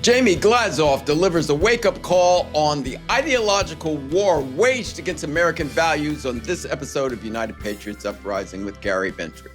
Jamie Glazov delivers a wake-up call on the ideological war waged against American values on this episode of United Patriots Uprising with Gary Binford.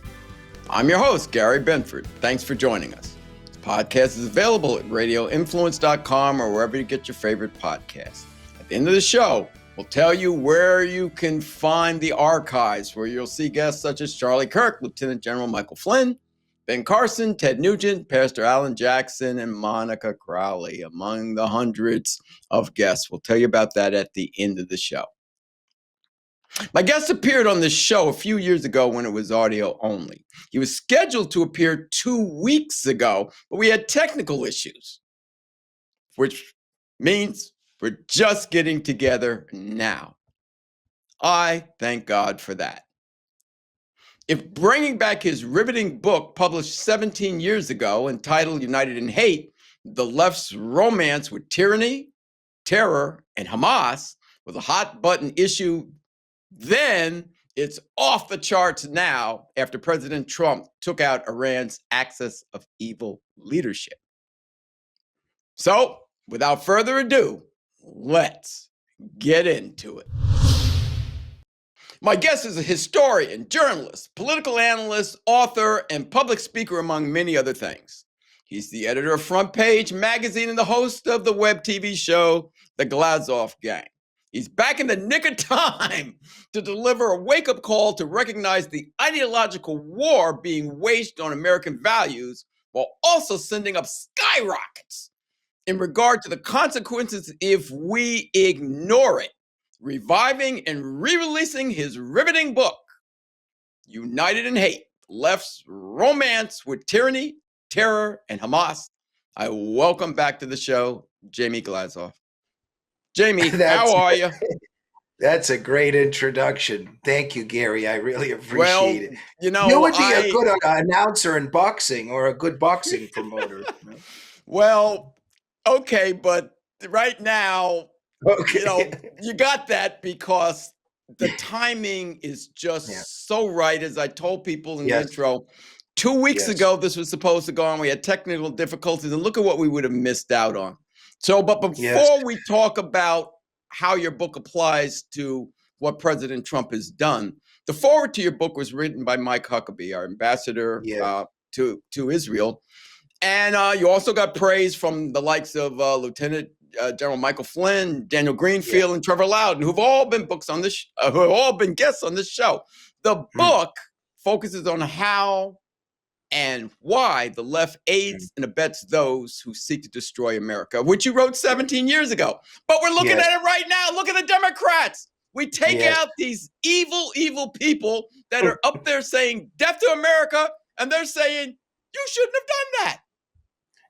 I'm your host, Gary Binford. Thanks for joining us. This podcast is available at radioinfluence.com or wherever you get your favorite podcasts. At the end of the show, we'll tell you where you can find the archives, where you'll see guests such as Charlie Kirk, Lieutenant General Michael Flynn, Ben Carson, Ted Nugent, Pastor Alan Jackson, and Monica Crowley, among the hundreds of guests. We'll tell you about that at the end of the show. My guest appeared on this show a few years ago when it was audio only. He was scheduled to appear 2 weeks ago, but we had technical issues, which means we're just getting together now. I thank God for that. If bringing back his riveting book published 17 years ago entitled United in Hate, the left's romance with tyranny, terror, and Hamas was a hot button issue then, it's off the charts now after President Trump took out Iran's axis of evil leadership. So, without further ado, let's get into it. My guest is a historian, journalist, political analyst, author, and public speaker, among many other things. He's the editor of Front Page magazine and the host of the web TV show, The Glazov Gang. He's back in the nick of time to deliver a wake-up call to recognize the ideological war being waged on American values while also sending up skyrockets in regard to the consequences if we ignore it. Reviving and re-releasing his riveting book, United in Hate, Left's Romance with Tyranny, Terror, and Hamas. I welcome back to the show, Jamie Glazov. Jamie, how are you? That's a great introduction. Thank you, Gary. I really appreciate it. You would be a good announcer in boxing or a good boxing promoter. Well, okay, but right now, okay. You got that because the timing is just so right. As I told people in the intro, 2 weeks ago, this was supposed to go on. We had technical difficulties, and look at what we would have missed out on. So, but before we talk about how your book applies to what President Trump has done, the foreword to your book was written by Mike Huckabee, our ambassador to Israel. And you also got praise from the likes of Lieutenant General Michael Flynn, Daniel Greenfield, and Trevor Loudon, who've all been guests on this show. The book focuses on how and why the left aids and abets those who seek to destroy America, which you wrote 17 years ago. But we're looking at it right now. Look at the Democrats. We take out these evil, evil people that are up there saying death to America, and they're saying, you shouldn't have done that.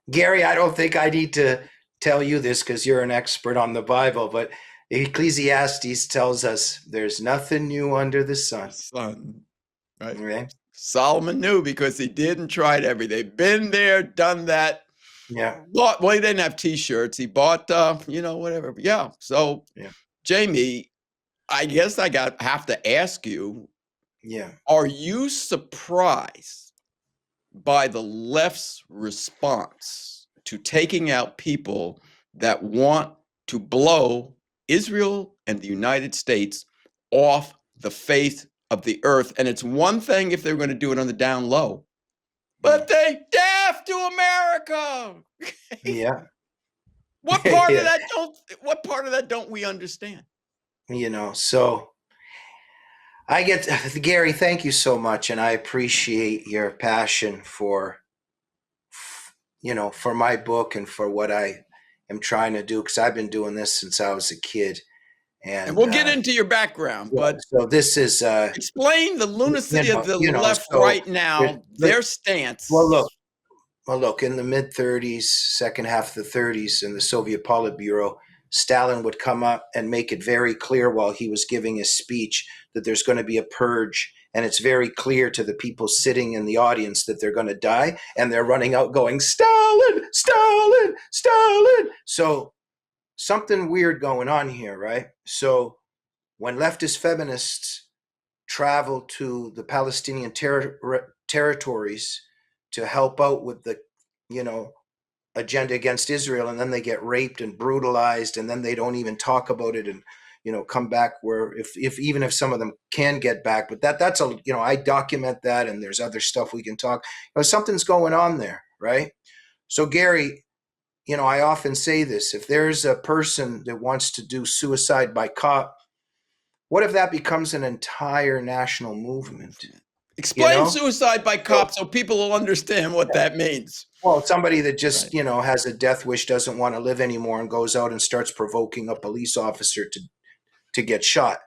Gary, I don't think I need to tell you this because you're an expert on the Bible, but Ecclesiastes tells us there's nothing new under the sun. Right? Solomon knew because he did and tried everything. Been there, done that. Yeah. Well, he didn't have T-shirts. He bought, whatever. Yeah. So, Jamie, I guess I have to ask you. Yeah. Are you surprised by the left's response to taking out people that want to blow Israel and the United States off the face of the earth? And it's one thing if they're going to do it on the down low, but they deaf to America. What part of that don't we understand? So Gary, thank you so much. And I appreciate your passion for my book and for what I am trying to do, because I've been doing this since I was a kid. And we'll get into your background, but so this is explain the lunacy of the left right now, their stance. Well, look, in the mid-30s, second half of the 30s, in the Soviet Politburo, Stalin would come up and make it very clear while he was giving his speech that there's going to be a purge, and it's very clear to the people sitting in the audience that they're going to die, and they're running out going, Stalin, Stalin, Stalin. So something weird going on here, right? So when leftist feminists travel to the Palestinian territories to help out with the, agenda against Israel, and then they get raped and brutalized, and then they don't even talk about it, and come back where if even if some of them can get back, but that's a I document that, and there's other stuff we can talk. Something's going on there, right? So Gary, I often say this: if there's a person that wants to do suicide by cop, what if that becomes an entire national movement? Explain suicide by So, cop so people will understand what that means. well, somebody that just, has a death wish, doesn't want to live anymore, and goes out and starts provoking a police officer to get shot,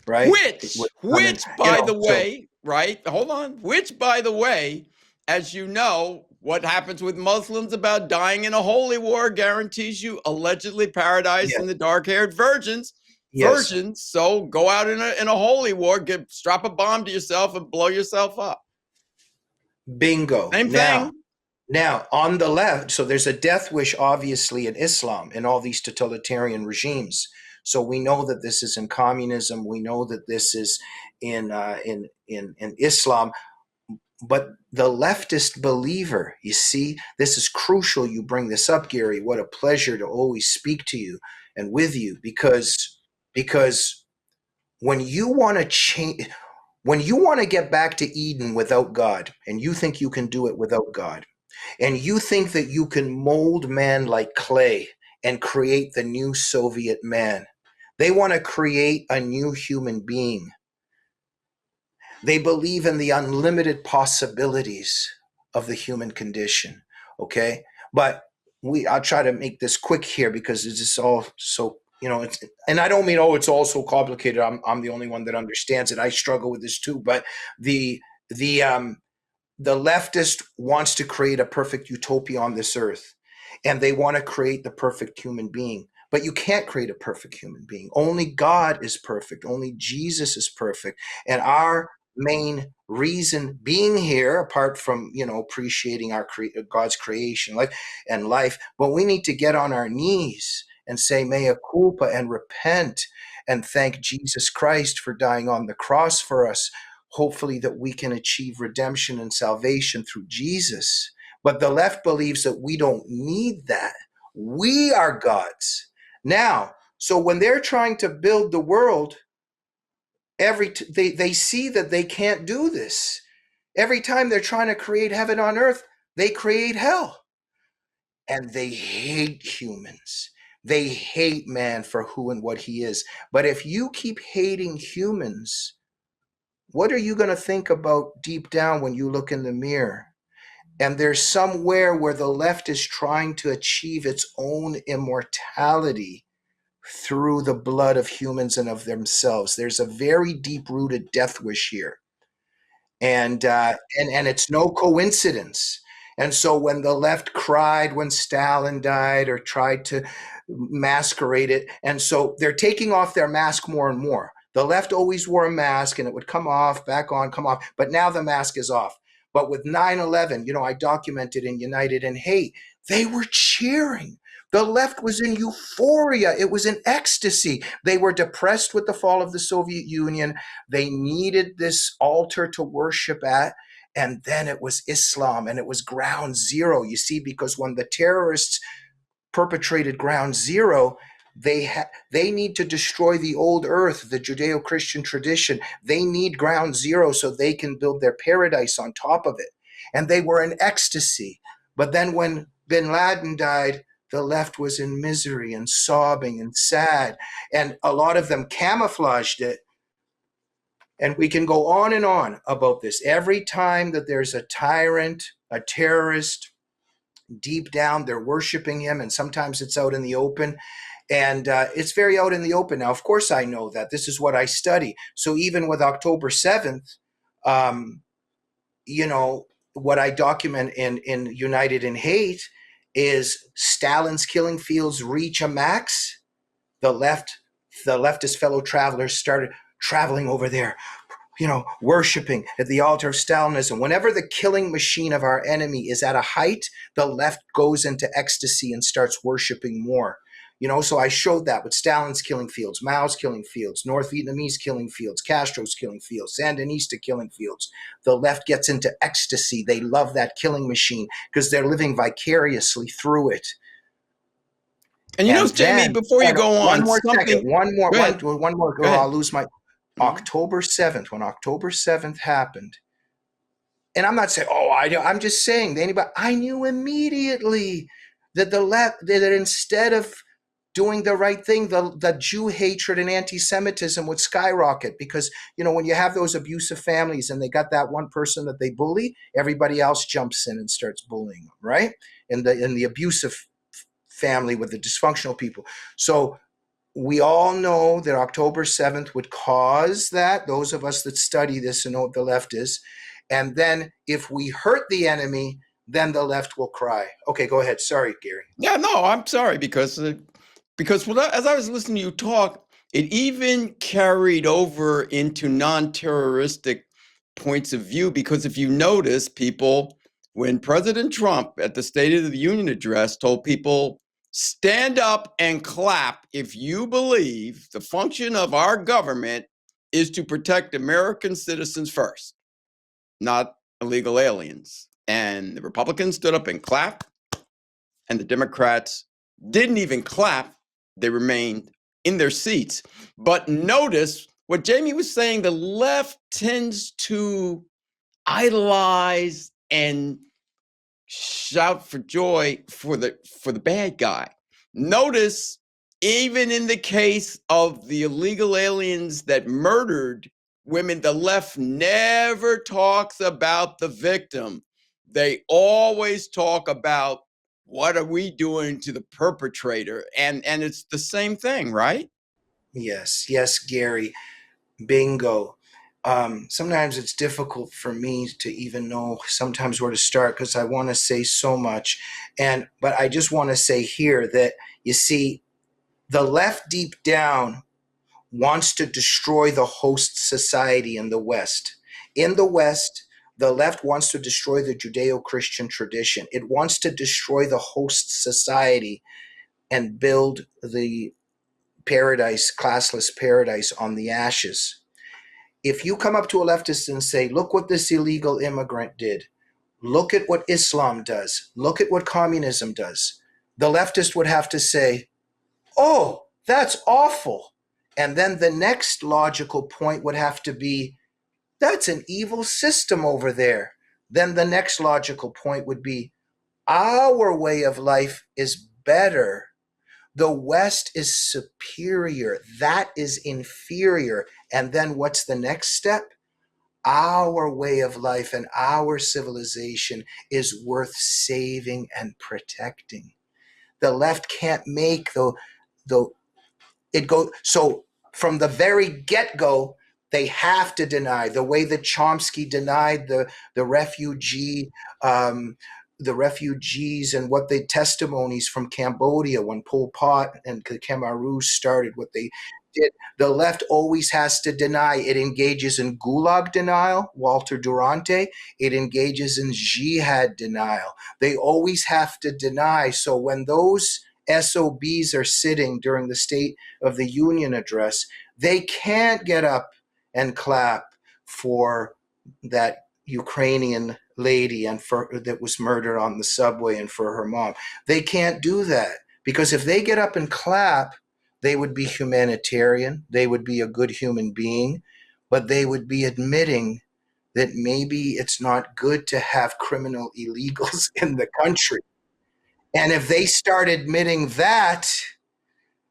right? Which, by the way, right? Hold on. Which, by the way, as you know, what happens with Muslims about dying in a holy war guarantees you allegedly paradise in the dark-haired virgins. Yes. So go out in a holy war, strap a bomb to yourself and blow yourself up. Bingo. Same thing. Now, on the left, so there's a death wish, obviously, in Islam, in all these totalitarian regimes. So we know that this is in communism. We know that this is in Islam. But the leftist believer, you see, this is crucial. You bring this up, Gary. What a pleasure to always speak to you and with you, because when you want to change, when you want to get back to Eden without God, and you think you can do it without God, and you think that you can mold man like clay and create the new Soviet man, they want to create a new human being. They believe in the unlimited possibilities of the human condition. Okay. But I'll try to make this quick here because it's just all so, and I don't mean, it's all so complicated. I'm the only one that understands it. I struggle with this too. But the leftist wants to create a perfect utopia on this earth, and they want to create the perfect human being. But you can't create a perfect human being. Only God is perfect. Only Jesus is perfect. And our main reason being here, apart from appreciating our God's creation life, but we need to get on our knees and say mea culpa and repent and thank Jesus Christ for dying on the cross for us. Hopefully that we can achieve redemption and salvation through Jesus. But the left believes that we don't need that. We are God's. Now, so when they're trying to build the world, they see that they can't do this. Every time they're trying to create heaven on earth, they create hell. And they hate humans. They hate man for who and what he is. But if you keep hating humans, what are you going to think about deep down when you look in the mirror? And there's somewhere where the left is trying to achieve its own immortality through the blood of humans and of themselves. There's a very deep-rooted death wish here. And it's no coincidence. And so when the left cried when Stalin died or tried to masquerade it, and so they're taking off their mask more and more. The left always wore a mask and it would come off, back on, come off, but now the mask is off. But with 9/11, I documented in United in Hate, they were cheering. The left was in euphoria. It was in ecstasy. They were depressed with the fall of the Soviet Union. They needed this altar to worship at. And then it was Islam, and it was ground zero, you see, because when the terrorists perpetrated ground zero, they need to destroy the old earth, the Judeo-Christian tradition. They need ground zero so they can build their paradise on top of it. And they were in ecstasy. But then when bin Laden died, the left was in misery and sobbing and sad. And a lot of them camouflaged it. And we can go on and on about this. Every time that there's a tyrant, a terrorist, deep down, they're worshiping him. And sometimes it's out in the open. And it's very out in the open. Now, of course, I know that. This is what I study. So even with October 7th, what I document in United in Hate is Stalin's killing fields reach a max. The leftist fellow travelers started traveling over there, worshiping at the altar of Stalinism. Whenever the killing machine of our enemy is at a height, the left goes into ecstasy and starts worshiping more. So I showed that with Stalin's killing fields, Mao's killing fields, North Vietnamese killing fields, Castro's killing fields, Sandinista killing fields. The left gets into ecstasy. They love that killing machine because they're living vicariously through it. And Jamie, before you go on, one more second, one more, go ahead. or I'll lose my October 7th, when October 7th happened. And I'm not saying, I'm just saying, anybody, I knew immediately that the left, that instead of doing the right thing, the Jew hatred and anti-Semitism would skyrocket because, when you have those abusive families and they got that one person that they bully, everybody else jumps in and starts bullying them, right? In the abusive family with the dysfunctional people. So we all know that October 7th would cause that, those of us that study this and know what the left is. And then if we hurt the enemy, then the left will cry. Okay, go ahead. Sorry, Gary. Yeah, no, I'm sorry because as I was listening to you talk, it even carried over into non-terroristic points of view. Because if you notice, people, when President Trump at the State of the Union address told people, stand up and clap if you believe the function of our government is to protect American citizens first, not illegal aliens. And the Republicans stood up and clapped, and the Democrats didn't even clap. They remained in their seats. But notice what Jamie was saying, the left tends to idolize and shout for joy for the bad guy. Notice, even in the case of the illegal aliens that murdered women, the left never talks about the victim. They always talk about what are we doing to the perpetrator, and it's the same thing, right? Yes, Gary. Bingo. Sometimes it's difficult for me to even know sometimes where to start because I want to say so much. But I just want to say here that, you see, the left deep down wants to destroy the host society in the West. In the West, the left wants to destroy the Judeo-Christian tradition. It wants to destroy the host society and build the paradise, classless paradise on the ashes. If you come up to a leftist and say, look what this illegal immigrant did, look at what Islam does, look at what communism does, the leftist would have to say, oh, that's awful. And then the next logical point would have to be, that's an evil system over there. Then the next logical point would be, our way of life is better. The West is superior. That is inferior. And then what's the next step? Our way of life and our civilization is worth saving and protecting. The left can't make it go. So from the very get-go, they have to deny, the way that Chomsky denied the refugees and what the testimonies from Cambodia when Pol Pot and Khmer Rouge started, what they did. The left always has to deny. It engages in gulag denial, Walter Durante. It engages in jihad denial. They always have to deny. So when those SOBs are sitting during the State of the Union address, they can't get up and clap for that Ukrainian lady and that was murdered on the subway and for her mom. They can't do that because if they get up and clap, they would be humanitarian, they would be a good human being, but they would be admitting that maybe it's not good to have criminal illegals in the country. And if they start admitting that,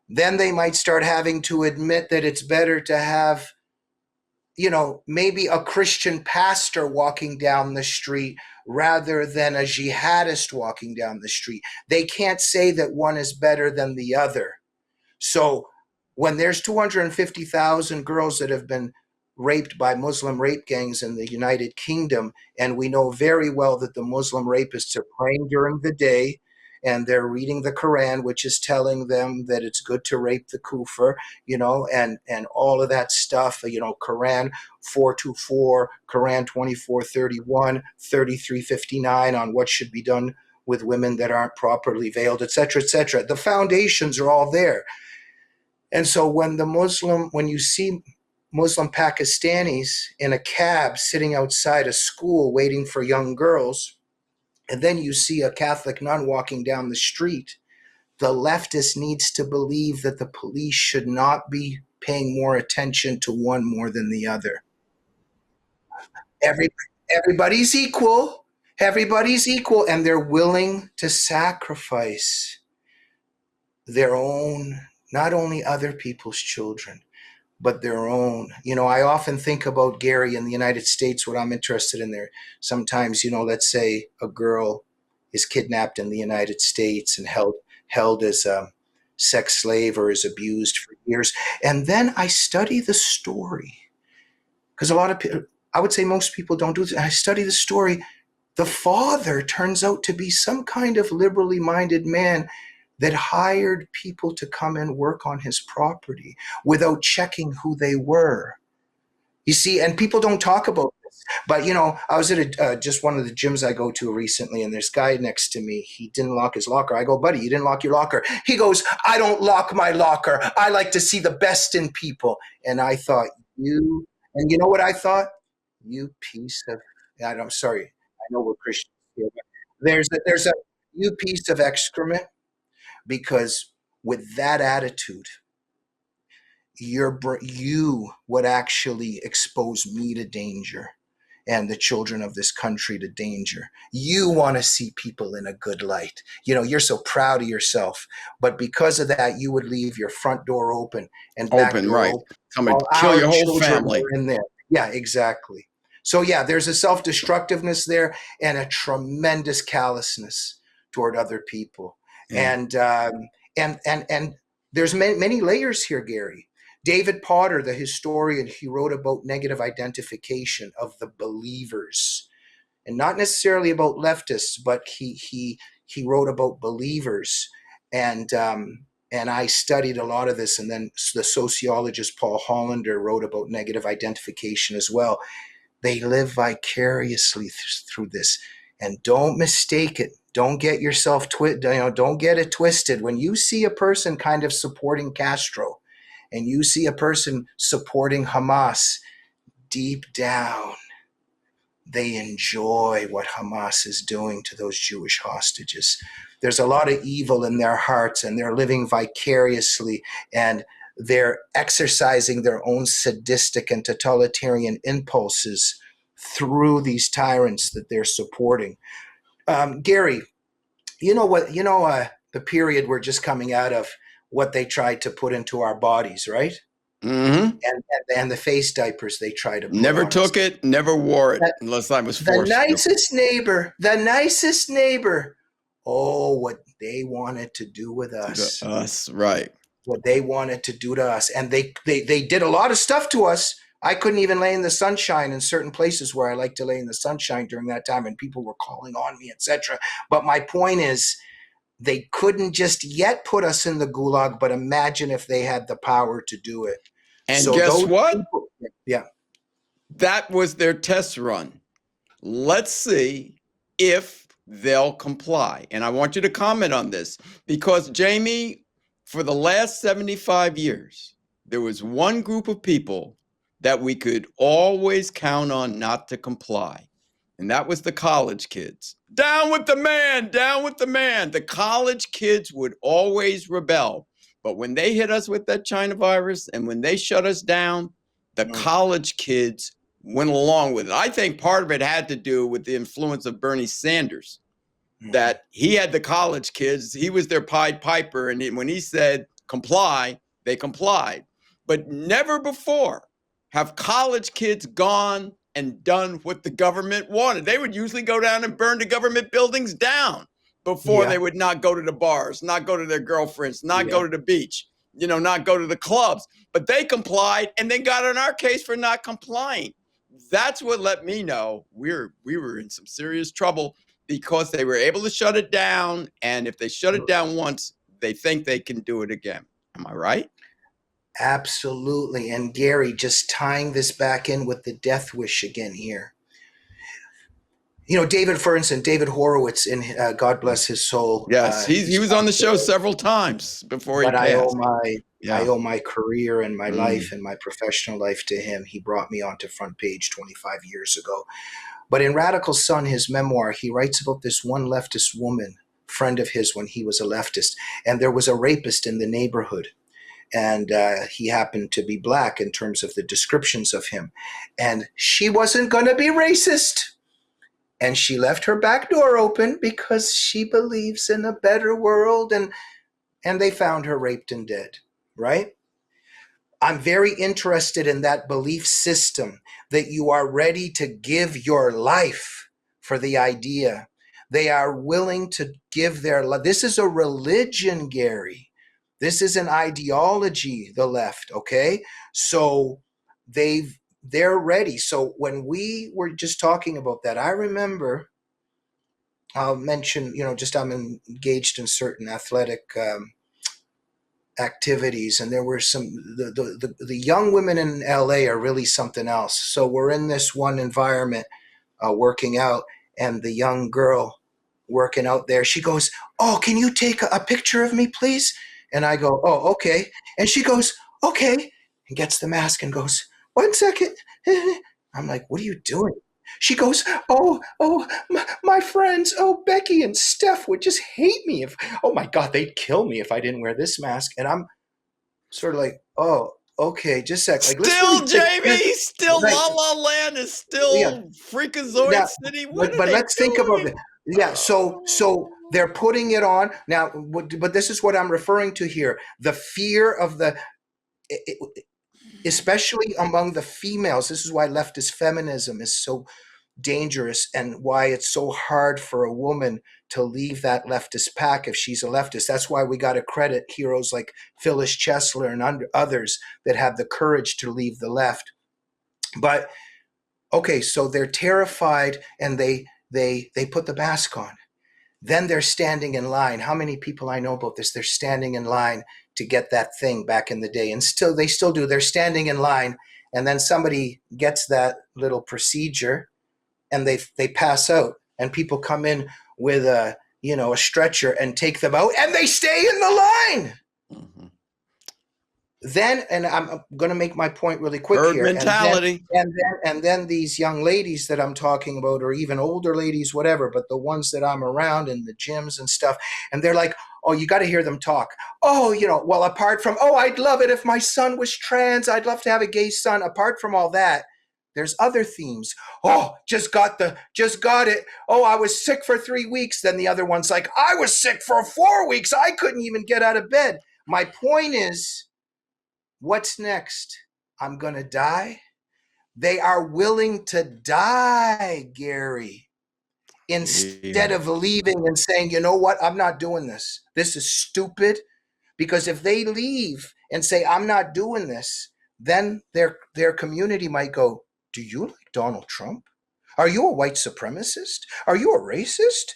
then they might start having to admit that it's better to have, maybe a Christian pastor walking down the street rather than a jihadist walking down the street. They can't say that one is better than the other. So when there's 250,000 girls that have been raped by Muslim rape gangs in the United Kingdom, and we know very well that the Muslim rapists are praying during the day, and they're reading the Quran, which is telling them that it's good to rape the kufr, and all of that stuff, Quran 424, Quran 2431, 3359 on what should be done with women that aren't properly veiled, et cetera, et cetera. The foundations are all there. And so when you see Muslim Pakistanis in a cab sitting outside a school waiting for young girls, and then you see a Catholic nun walking down the street, the leftist needs to believe that the police should not be paying more attention to one more than the other. Every, everybody's equal. Everybody's equal, and they're willing to sacrifice their own, not only other people's children, but their own. I often think about, Gary, in the United States, what I'm interested in there. Sometimes, let's say a girl is kidnapped in the United States and held as a sex slave or is abused for years. And then I study the story, because a lot of people, I would say most people don't do this. I study the story. The father turns out to be some kind of liberally minded man that hired people to come and work on his property without checking who they were. You see, and people don't talk about this. But, I was at just one of the gyms I go to recently, and there's a guy next to me. He didn't lock his locker. I go, buddy, you didn't lock your locker. He goes, I don't lock my locker. I like to see the best in people. And I thought, and you know what I thought? You piece of, I'm sorry, I know we're Christians here, but there's a you piece of excrement, because with that attitude, you would actually expose me to danger and the children of this country to danger. You want to see people in a good light. You're so proud of yourself, but because of that, you would leave your front door open and back door right. open. Somebody kill your whole family in there. Yeah, exactly. So yeah, there's a self-destructiveness there and a tremendous callousness toward other people. Yeah. And there's many layers here, Gary. David Potter, the historian, he wrote about negative identification of the believers, and not necessarily about leftists, but he wrote about believers. And I studied a lot of this. And then the sociologist Paul Hollander wrote about negative identification as well. They live vicariously through this. And don't mistake it. Don't get yourself don't get it twisted. When you see a person kind of supporting Castro, and you see a person supporting Hamas, deep down, they enjoy what Hamas is doing to those Jewish hostages. There's a lot of evil in their hearts, and they're living vicariously, and they're exercising their own sadistic and totalitarian impulses through these tyrants that they're supporting. Gary, the period we're just coming out of, what they tried to put into our bodies, right? Mm-hmm. And the face diapers they tried to put never on took us. it, never wore it unless I was forced the nicest neighbor. Oh, what they wanted to do with us. To us, right. What they wanted to do to us. And they did a lot of stuff to us. I couldn't even lay in the sunshine in certain places where I like to lay in the sunshine during that time, and people were calling on me, etc. But my point is, they couldn't just yet put us in the gulag, but imagine if they had the power to do it. And so guess what? Yeah. That was their test run. Let's see if they'll comply. And I want you to comment on this, because, Jamie, for the last 75 years, there was one group of people that we could always count on not to comply. And that was the college kids. Down with the man, down with the man. The college kids would always rebel. But when they hit us with that China virus and when they shut us down, the college kids went along with it. I think part of it had to do with the influence of Bernie Sanders, that he had the college kids. He was their Pied Piper. And when he said comply, they complied. But never before have college kids gone and done what the government wanted. They would usually go down and burn the government buildings down before they would not go to the bars, not go to their girlfriends, not go to the beach, not go to the clubs. But they complied, and they got on our case for not complying. That's what let me know we were in some serious trouble, because they were able to shut it down. And if they shut it down once, they think they can do it again. Am I right? Absolutely. And Gary, just tying this back in with the death wish again here. David, for instance, David Horowitz, in God bless his soul. Yes, he He's was on the passed show away. several times before he But passed. I Yeah. owe my career and my life Mm. and my professional life to him. He brought me onto front page 25 years ago. But in Radical Son, his memoir, he writes about this one leftist woman, friend of his when he was a leftist, and there was a rapist in the neighborhood. And he happened to be black in terms of the descriptions of him. And she wasn't going to be racist. And she left her back door open because she believes in a better world. And they found her raped and dead, right? I'm very interested in that belief system that you are ready to give your life for the idea. They are willing to give their life. This is a religion, Gary. This is an ideology, the left, okay? So they're ready. So when we were just talking about that, I remember, I'll mention, just I'm engaged in certain athletic activities, and there were the young women in LA are really something else. So we're in this one environment, working out, and the young girl working out there, she goes, "Oh, can you take a picture of me, please?" And I go, "Oh, okay." And she goes, "Okay," and gets the mask and goes, "1 second." I'm like, "What are you doing?" She goes, "Oh, my friends, oh, Becky and Steph would just hate me if, oh my God, they'd kill me if I didn't wear this mask." And I'm sort of like, "Oh, okay, just a sec. Like, let's really Still, think." Jamie, still Right. La La Land is Yeah. still Freakazoid Now, City. What but are but they let's think about it. doing? Yeah. So they're putting it on now. But this is what I'm referring to here: the fear of especially among the females. This is why leftist feminism is so dangerous, and why it's so hard for a woman to leave that leftist pack if she's a leftist. That's why we got to credit heroes like Phyllis Chesler and others that have the courage to leave the left. But okay, so they're terrified, and they put the mask on. Then they're standing in line. How many people I know about this? They're standing in line to get that thing back in the day, and still they still do. They're standing in line, and then somebody gets that little procedure, and they pass out, and people come in with a stretcher and take them out, and they stay in the line. Mhm. Then, and I'm going to make my point really quick Herd here, and then mentality. these young ladies that I'm talking about, or even older ladies, whatever, but the ones that I'm around in the gyms and stuff, and they're like, "Oh, you got to hear them talk. Oh, well, apart from, oh, I'd love it if my son was trans. I'd love to have a gay son. Apart from all that, there's other themes. Oh, just got it. Oh, I was sick for 3 weeks." Then the other one's like, "I was sick for 4 weeks. I couldn't even get out of bed." My point is, what's next? I'm going to die? They are willing to die, Gary, instead Yeah. of leaving and saying, "You know what? I'm not doing this. This is stupid." Because if they leave and say, "I'm not doing this," then their community might go, "Do you like Donald Trump? Are you a white supremacist? Are you a racist?"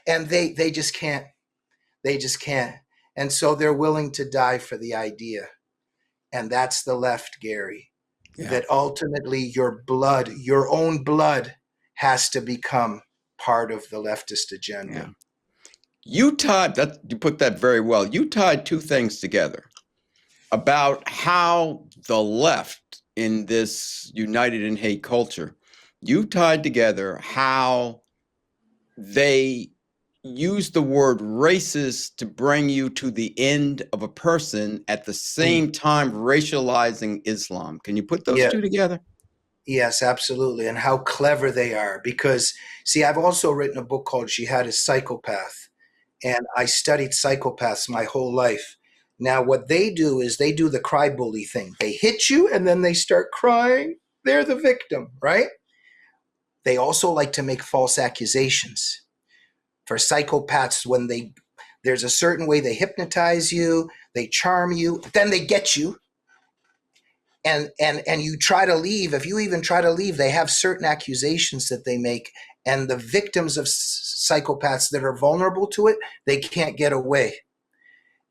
And they just can't. They just can't. And so they're willing to die for the idea. And that's the left, Gary. Yeah. That ultimately your own blood, has to become part of the leftist Yeah. agenda. You put that very well. You tied two things together about how the left in this united in hate culture, you tied together how they use the word racist to bring you to the end of a person at the Mm. same time racializing Islam. Can you put those Yeah, two together? yes, absolutely. And how clever they are. Because, see, I've also written a book called Jihad is Psychopath. And I studied psychopaths my whole life. Now, what they do is they do the cry bully thing. They hit you and then they start crying. They're the victim, right? They also like to make false accusations. For psychopaths, there's a certain way they hypnotize you, they charm you, then they get you, and you try to leave. If you even try to leave, they have certain accusations that they make, and the victims of psychopaths that are vulnerable to it, they can't get away.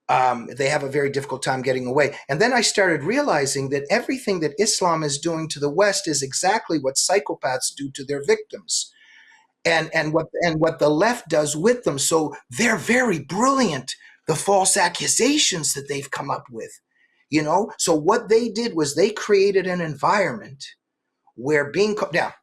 They have a very difficult time getting away. And then I started realizing that everything that Islam is doing to the West is exactly what psychopaths do to their victims. and what the left does with them. So they're very brilliant, the false accusations that they've come up with, you know. So what they did was they created an environment where now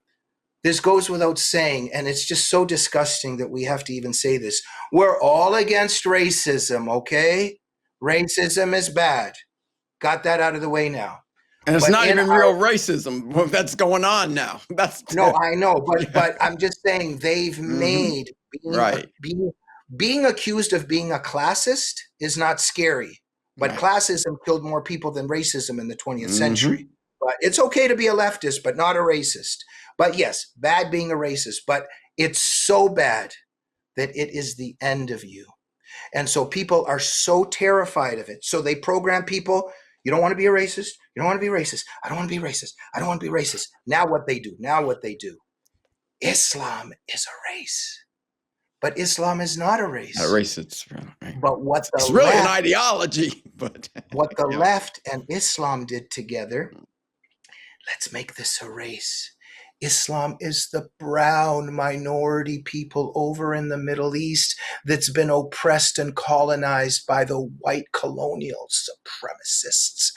this goes without saying, and it's just so disgusting that we have to even say this. We're all against racism, okay? Racism is bad. Got that out of the way now. And it's But not even real racism that's going on now. No, I know, but I'm just saying they've made being accused of being a classist is not scary. But classism killed more people than racism in the 20th century. But it's okay to be a leftist, but not a racist. But yes, bad being a racist, but it's so bad that it is the end of you. And so people are so terrified of it. So they program people, you don't want to be a racist, you don't want to be racist, I don't want to be racist, I don't want to be racist. Now what they do, Islam is a race. But Islam is not a race. A race, it's right. But what it's really an ideology. But what the left and Islam did together, let's make this a race. Islam is the brown minority people over in the Middle East that's been oppressed and colonized by the white colonial supremacists.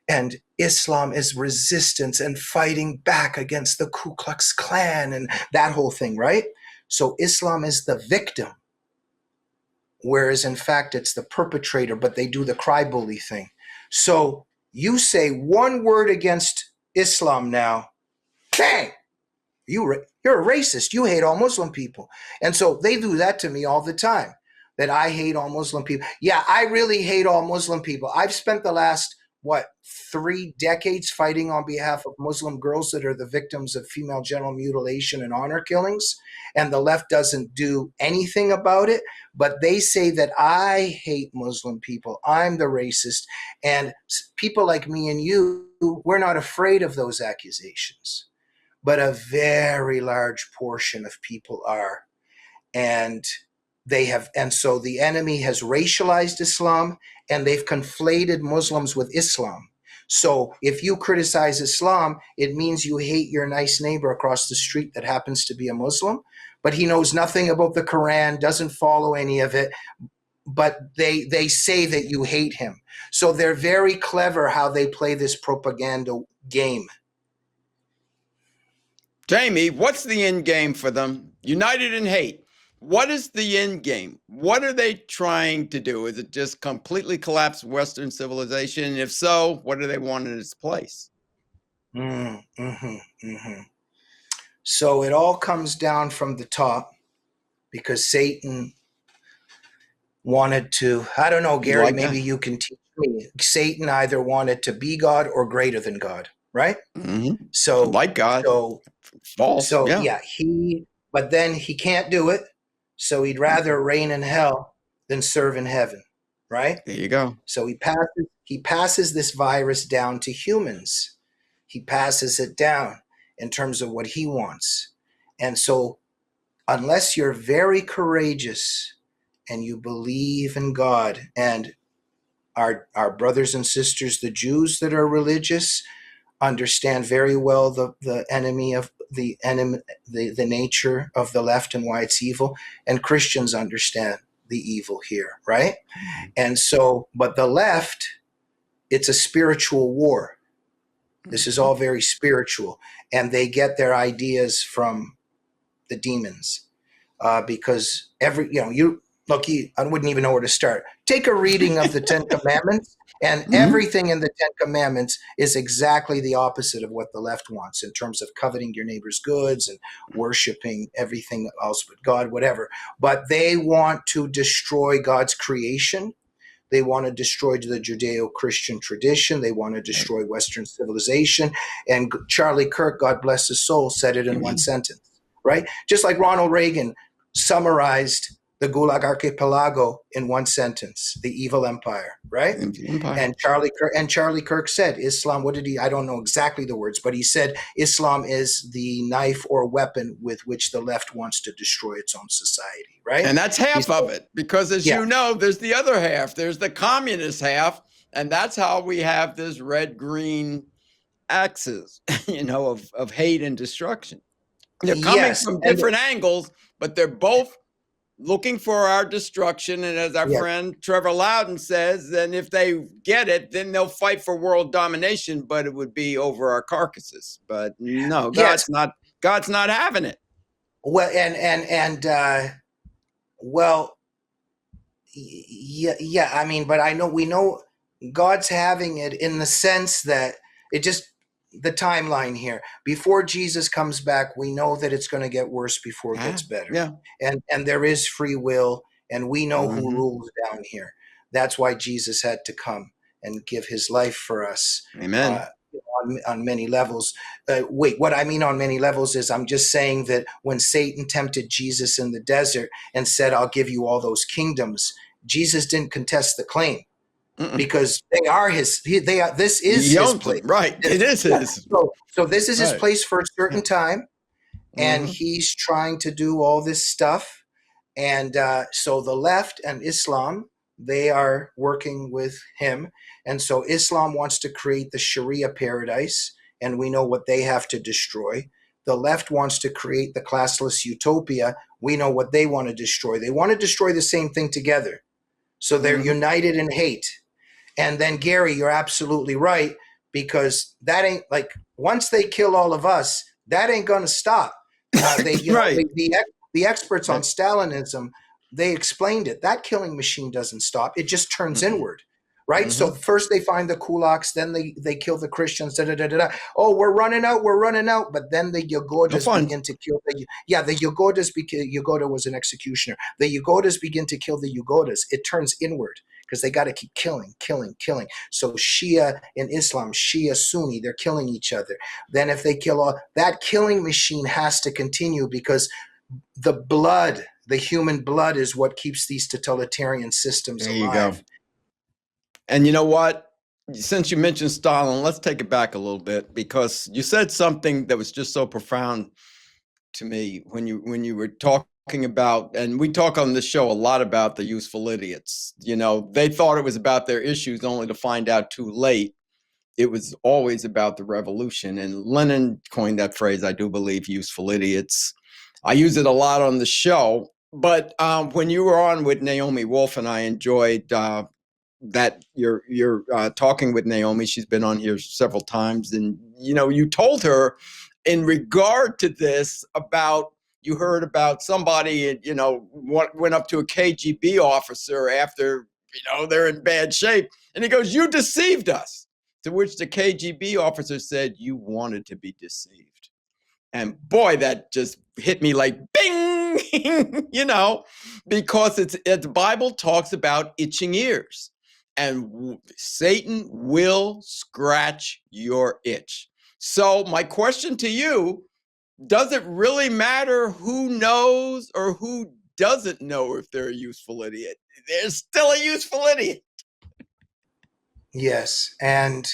And Islam is resistance and fighting back against the Ku Klux Klan and that whole thing, right? So Islam is the victim, whereas in fact it's the perpetrator, but they do the cry bully thing. So you say one word against Islam now, bang, you're a racist. You hate all Muslim people. And so they do that to me all the time, that I hate all Muslim people. Yeah, I really hate all Muslim people. I've spent the last, 3 decades fighting on behalf of Muslim girls that are the victims of female genital mutilation and honor killings. And the left doesn't do anything about it. But they say that I hate Muslim people. I'm the racist. And people like me and you, we're not afraid of those accusations. But a very large portion of people are. And so the enemy has racialized Islam, and they've conflated Muslims with Islam. So if you criticize Islam, it means you hate your nice neighbor across the street that happens to be a Muslim, but he knows nothing about the Quran, doesn't follow any of it, but they say that you hate him. So they're very clever how they play this propaganda game. Jamie, what's the end game for them? United in hate. What is the end game? What are they trying to do? Is it just completely collapse Western civilization? And if so, what do they want in its place? So it all comes down from the top, because Satan wanted to, I don't know, Gary, maybe you can teach me. Satan either wanted to be God or greater than God, right? So like God. So false. So yeah, but then he can't do it. So he'd rather reign in hell than serve in heaven, right? There you go. So he passes this virus down to humans. He passes it down in terms of what he wants. And so unless you're very courageous and you believe in God, and our brothers and sisters, the Jews that are religious, understand very well the nature of the left and why it's evil, and Christians understand the evil here, right? And so, but the left, it's a spiritual war. This is all very spiritual, and they get their ideas from the demons, because I wouldn't even know where to start. Take a reading of the 10 Commandments, and everything in the 10 Commandments is exactly the opposite of what the left wants in terms of coveting your neighbor's goods and worshiping everything else but God, whatever. But they want to destroy God's creation. They want to destroy the Judeo-Christian tradition. They want to destroy Western civilization. And Charlie Kirk, God bless his soul, said it in one sentence, right? Just like Ronald Reagan summarized the Gulag Archipelago in one sentence, the evil empire, right? And Charlie Kirk said, Islam, I don't know exactly the words, but he said, Islam is the knife or weapon with which the left wants to destroy its own society, right? And that's half of it, because as you know, there's the other half. There's the communist half, and that's how we have this red-green axis, of hate and destruction. They're coming Yes, from and different angles, but they're both looking for our destruction. And as our yeah, friend Trevor Loudon says, then if they get it, then they'll fight for world domination, but it would be over our carcasses. But no, yes. God's not having it. Well, well, yeah. I mean, but we know God's having it in the sense that it just the timeline here. Before Jesus comes back, we know that it's going to get worse before it gets better, Yeah. and there is free will, and we know who Mm-hmm. rules down here. That's why Jesus had to come and give his life for us. Amen. On many levels. Wait, what I mean on many levels is I'm just saying that when Satan tempted Jesus in the desert and said, I'll give you all those kingdoms, Jesus didn't contest the claim Mm-mm. because they are his. They are. This is He his owns place. them. Right. It is Yeah. his. So this is his Right. place for a Yeah. certain time, and Mm-hmm. he's trying to do all this stuff. And so the left and Islam, they are working with him. And so Islam wants to create the Sharia paradise, and we know what they have to destroy. The left wants to create the classless utopia. We know what they want to destroy. They want to destroy the same thing together. So they're Mm-hmm. united in hate. And then, Gary, you're absolutely right, because that ain't like once they kill all of us, that ain't going to stop. They, Right. the experts on Right. Stalinism, they explained it. That killing machine doesn't stop; it just turns Mm-mm. inward, right? So Mm-hmm. first they find the kulaks, then they kill the Christians. Da, da, da, da, da. Oh, we're running out, we're running out. But then the No Yagodas fun. begin to kill the Yagodas. Yagoda was an executioner. The Yagodas begin to kill the Yagodas. It turns inward because they got to keep killing, killing, killing. So Shia in Islam, Shia Sunni, they're killing each other. Then if they kill all, that killing machine has to continue because the human blood is what keeps these totalitarian systems There you go. alive. And you know what? Since you mentioned Stalin, let's take it back a little bit because you said something that was just so profound to me when you were talking about, and we talk on this show a lot about the useful idiots. You know, they thought it was about their issues only to find out too late it was always about the revolution. And Lenin coined that phrase, I do believe, useful idiots. I use it a lot on the show. But when you were on with Naomi Wolf, and I enjoyed that you're talking with Naomi. She's been on here several times, and you know, you told her in regard to this about you heard about somebody you know went up to a KGB officer after you know they're in bad shape, and he goes, "You deceived us." To which the KGB officer said, "You wanted to be deceived." And boy, that just hit me like bing, you know, because the Bible talks about itching ears, and Satan will scratch your itch. So, my question to you: does it really matter who knows or who doesn't know if they're a useful idiot? They're still a useful idiot. Yes, and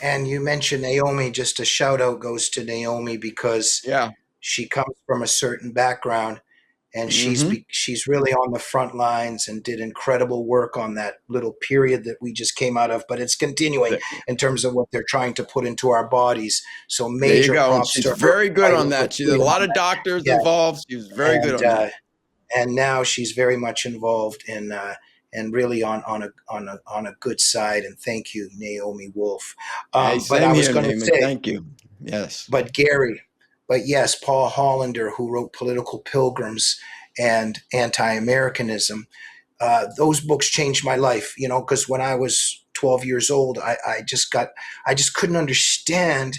you mentioned Naomi. Just a shout out goes to Naomi because Yeah. she comes from a certain background, and Mm-hmm. she's really on the front lines and did incredible work on that little period that we just came out of. But it's continuing in terms of what they're trying to put into our bodies. So There you major go. And props she's to her very good on fighting for that. She had a freedom lot on of that. doctors Yeah, involved. She was very good and on that. and now she's very much involved in and really on a good side. And thank you, Naomi Wolf. Hey, But I same was here, going to Naaman. say, Thank you. Yes. but Gary, but yes, Paul Hollander, who wrote Political Pilgrims and Anti-Americanism, those books changed my life. You know, because when I was 12 years old, I just couldn't understand.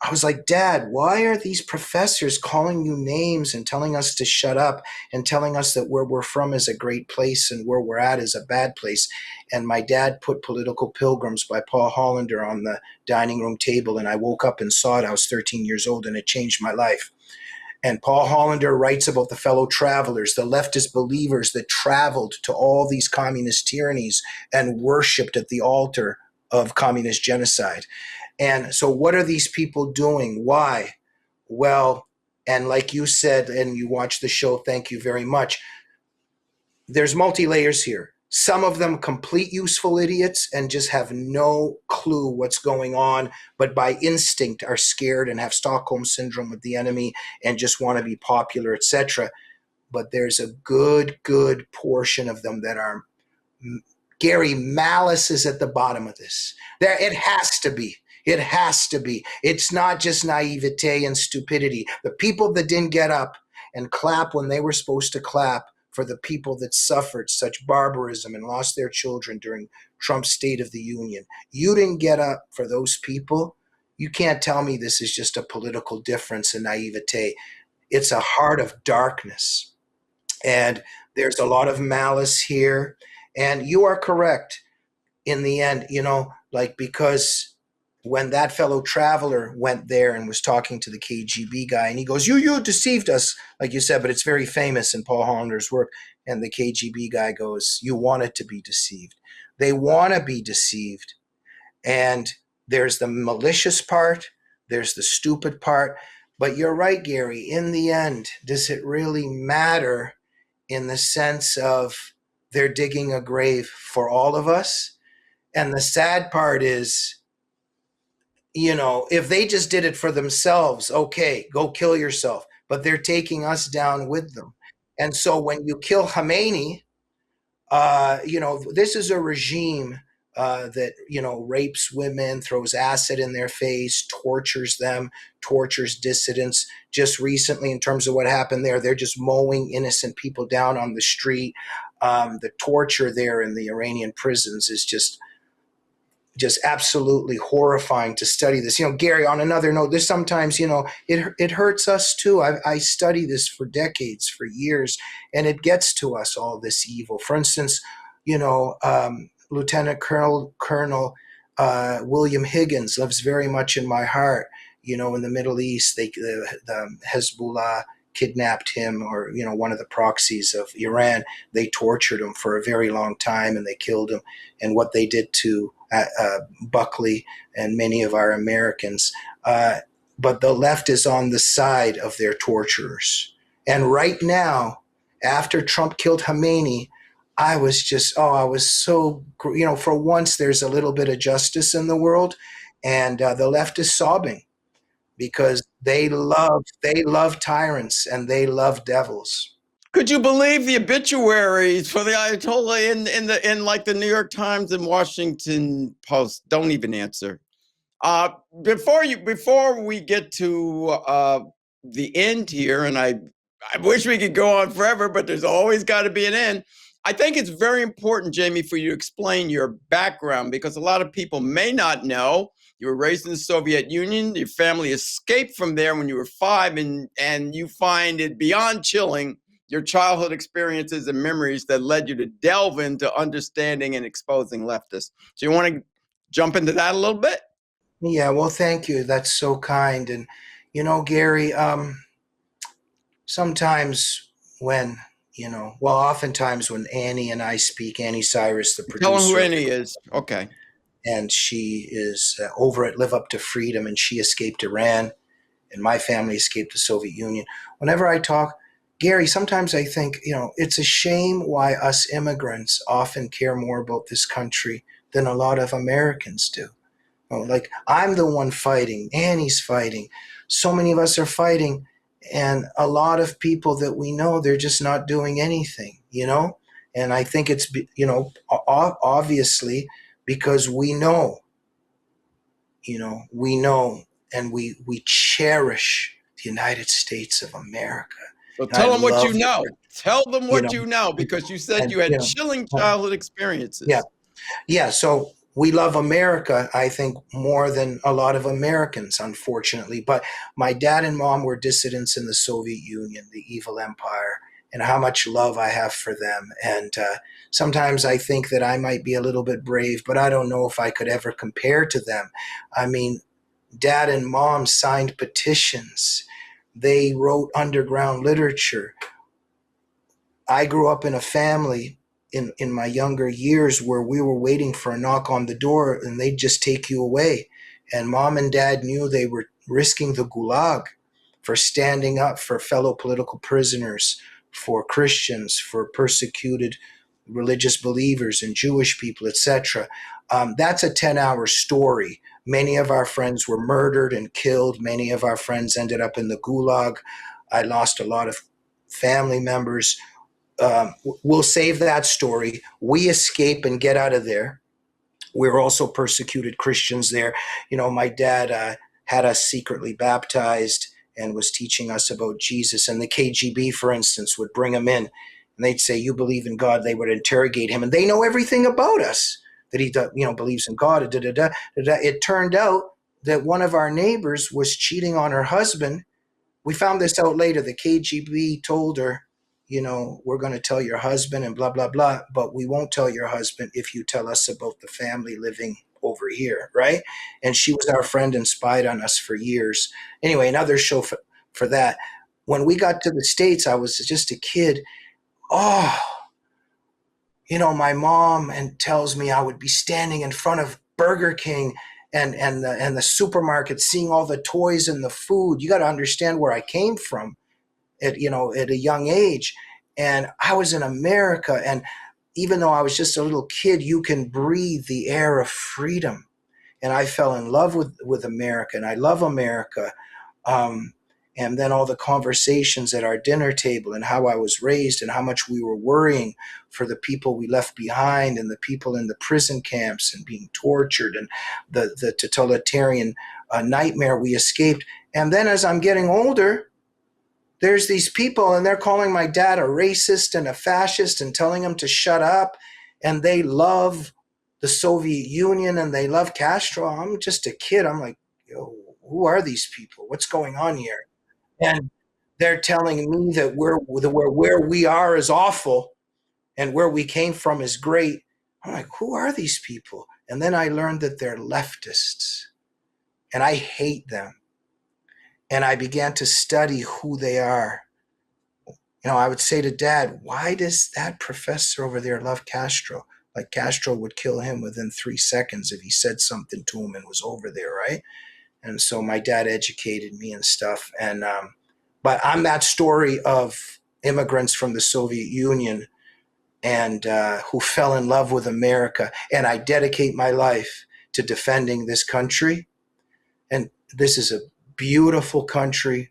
I was like, Dad, why are these professors calling you names and telling us to shut up and telling us that where we're from is a great place and where we're at is a bad place? And my dad put Political Pilgrims by Paul Hollander on the dining room table, and I woke up and saw it. I was 13 years old, and it changed my life. And Paul Hollander writes about the fellow travelers, the leftist believers that traveled to all these communist tyrannies and worshiped at the altar of communist genocide. And so, what are these people doing? Why? Well, and like you said, and you watched the show, thank you very much. There's multi layers here. Some of them complete useful idiots and just have no clue what's going on, but by instinct are scared and have Stockholm syndrome with the enemy and just want to be popular, etc. But there's a good portion of them that are, Gary, malice is at the bottom of this. There, it has to be. It has to be. It's not just naivete and stupidity. The people that didn't get up and clap when they were supposed to clap for the people that suffered such barbarism and lost their children during Trump's State of the Union. You didn't get up for those people. You can't tell me this is just a political difference and naivete. It's a heart of darkness. And there's a lot of malice here. And you are correct in the end, like, because when that fellow traveler went there and was talking to the KGB guy, and he goes, you deceived us, like you said, but it's very famous in Paul Hollander's work. And the KGB guy goes, you wanted to be deceived. They want to be deceived. And there's the malicious part, there's the stupid part. But you're right, Gary, in the end, does it really matter in the sense of they're digging a grave for all of us? And the sad part is, if they just did it for themselves, okay, go kill yourself. But they're taking us down with them. And so when you kill Khomeini, this is a regime that, rapes women, throws acid in their face, tortures them, tortures dissidents. Just recently, in terms of what happened there, they're just mowing innocent people down on the street. The torture there in the Iranian prisons is just absolutely horrifying to study this. Gary, on another note, there's sometimes, it hurts us too. I study this for decades, for years, and it gets to us, all this evil. For instance, Lieutenant Colonel William Higgins lives very much in my heart. In the Middle East, the Hezbollah kidnapped him, or one of the proxies of Iran. They tortured him for a very long time, and they killed him. And what they did to Buckley and many of our Americans. But the left is on the side of their torturers. And right now, after Trump killed Khomeini, I was so, for once there's a little bit of justice in the world, and the left is sobbing because they love tyrants and they love devils. Could you believe the obituaries for the Ayatollah in like the New York Times and Washington Post? Don't even answer. Before we get to the end here, and I wish we could go on forever, but there's always got to be an end. I think it's very important, Jamie, for you to explain your background, because a lot of people may not know. You were raised in the Soviet Union. Your family escaped from there when you were 5, and you find it beyond chilling, your childhood experiences and memories that led you to delve into understanding and exposing leftists. So you want to jump into that a little bit? Yeah, well, thank you. That's so kind. And, Gary, sometimes when, oftentimes when Annie and I speak, Annie Cyrus, the producer. Tell them who Annie is. Okay. And she is over at Live Up to Freedom, and she escaped Iran, and my family escaped the Soviet Union. Whenever I talk, Gary, sometimes I think, it's a shame why us immigrants often care more about this country than a lot of Americans do. Like, I'm the one fighting, Annie's fighting, so many of us are fighting, and a lot of people that we know, they're just not doing anything, And I think it's, obviously because we know, and we cherish the United States of America. So tell them what you know. Tell them what you know, because you said you had chilling childhood experiences. Yeah. So we love America, I think, more than a lot of Americans, unfortunately. But my dad and mom were dissidents in the Soviet Union, the evil empire, and how much love I have for them. And sometimes I think that I might be a little bit brave, but I don't know if I could ever compare to them. I mean, dad and mom signed petitions. They wrote underground literature. I grew up in a family in my younger years where we were waiting for a knock on the door and they'd just take you away. And mom and dad knew they were risking the gulag for standing up for fellow political prisoners, for Christians, for persecuted religious believers and Jewish people, etc. That's a 10-hour story. Many of our friends were murdered and killed. Many of our friends ended up in the gulag. I lost a lot of family members. We'll save that story. We escape and get out of there. We were also persecuted Christians there. My dad had us secretly baptized and was teaching us about Jesus. And the KGB, for instance, would bring him in and they'd say, "You believe in God." They would interrogate him, and they know everything about us, that he believes in God. Da, da, da, da, da. It turned out that one of our neighbors was cheating on her husband. We found this out later. The KGB told her, "We're going to tell your husband and blah, blah, blah, but we won't tell your husband if you tell us about the family living over here," right? And she was our friend and spied on us for years. Anyway, another show for that. When we got to the States, I was just a kid. Oh, my mom and tells me I would be standing in front of Burger King and the supermarket, seeing all the toys and the food. You got to understand where I came from at a young age, and I was in America. And even though I was just a little kid, you can breathe the air of freedom. And I fell in love with America, and I love America. And then all the conversations at our dinner table and how I was raised and how much we were worrying for the people we left behind and the people in the prison camps and being tortured and the totalitarian nightmare we escaped. And then as I'm getting older, there's these people and they're calling my dad a racist and a fascist and telling him to shut up. And they love the Soviet Union and they love Castro. I'm just a kid. I'm like, yo, who are these people? What's going on here? And they're telling me that where we are is awful and where we came from is great. I'm like, who are these people? And then I learned that they're leftists and I hate them. And I began to study who they are. I would say to Dad, why does that professor over there love Castro? Like Castro would kill him within 3 seconds if he said something to him and was over there, right? And so my dad educated me and stuff. And but I'm that story of immigrants from the Soviet Union and who fell in love with America. And I dedicate my life to defending this country. And this is a beautiful country,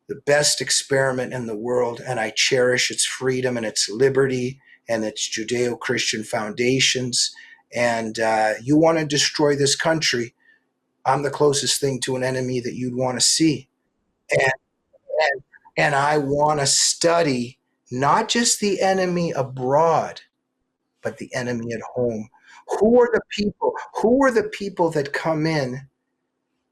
the best experiment in the world. And I cherish its freedom and its liberty and its Judeo-Christian foundations. And you want to destroy this country, I'm the closest thing to an enemy that you'd want to see. And, and I want to study not just the enemy abroad, but the enemy at home. Who are the people that come in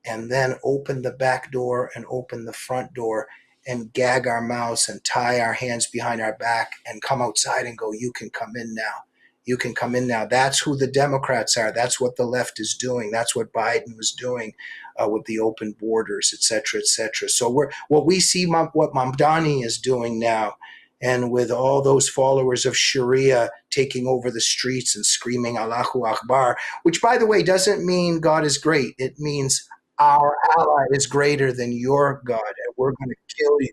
and then open the back door and open the front door and gag our mouths and tie our hands behind our back and come outside and go, "You can come in now. You can come in now." That's who the Democrats are. That's what the left is doing. That's what Biden was doing with the open borders, et cetera, et cetera. So what we see what Mamdani is doing now, and with all those followers of Sharia taking over the streets and screaming Allahu Akbar, which, by the way, doesn't mean God is great. It means our ally is greater than your God, and we're going to kill you.